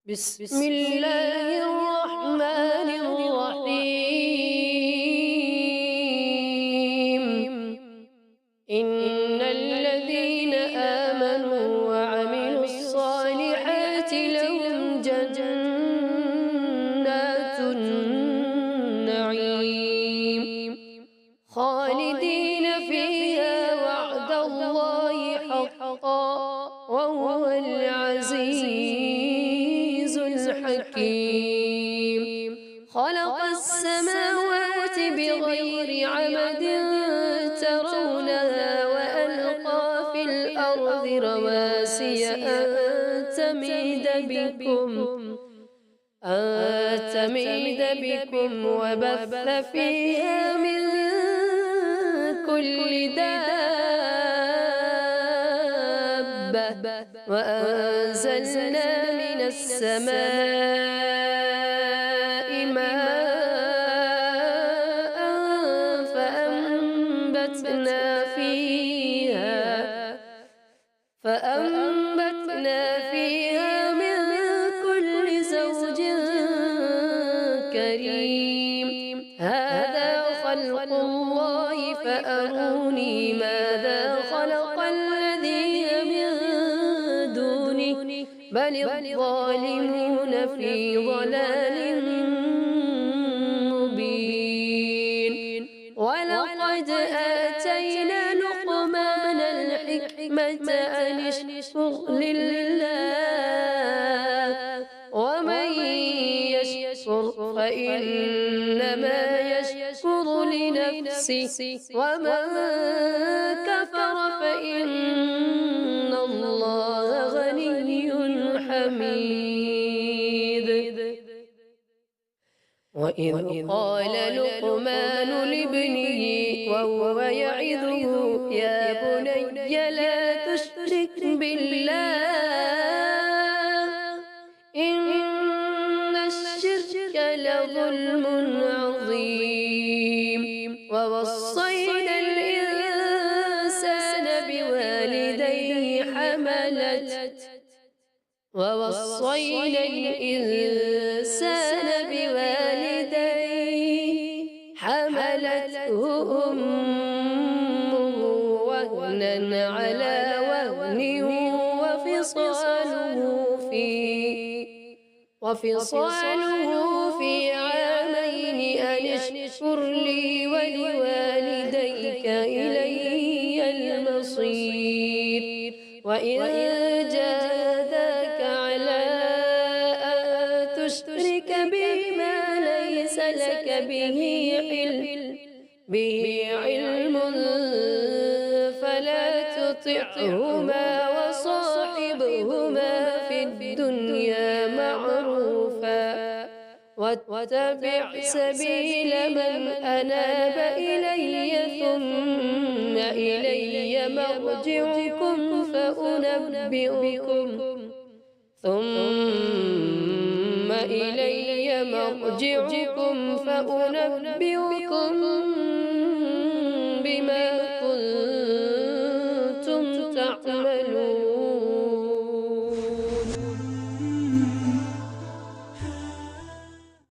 بسم الله الرحمن الرحيم. إن الذين آمنوا وعملوا الصالحات لهم جنات النعيم خالدين فيها وعد الله حقا وهو العزيز الحكيم. خلق السماوات بغير عمد ترونها وألقى في الأرض رواسي أن تميد بكم وبث فيها من كل دابة وأنزلنا من السماء ماء فأنبتنا فيها من كل زوج كريم. هذا خلق الله فأروني ماذا خلق الذين من دونه بل الظالمون في ضلال مبين. ولقد آتينا لقمان الحكمة أن اشكر لله ومن يشكر فإنما يشكر لنفسه ومن كفر فإن الله غني حميد. وإذ قال لقمان لابنه وهو يعظه يا بني لا تشرك بالله إن الشرك لظلم عظيم. ووصينا الإنسان بوالديه حملته أمه وهنا على وهن وفصاله في عامين أن اشكر لي ولوالديك إلي المصير. وإن جاهداك على أن تشرك بما ليس لك به علم فلا تطعهما وصاحبهما في الدنيا معروفا واتبع سبيل من أناب إلي ثم إلي مرجعكم فأنبئكم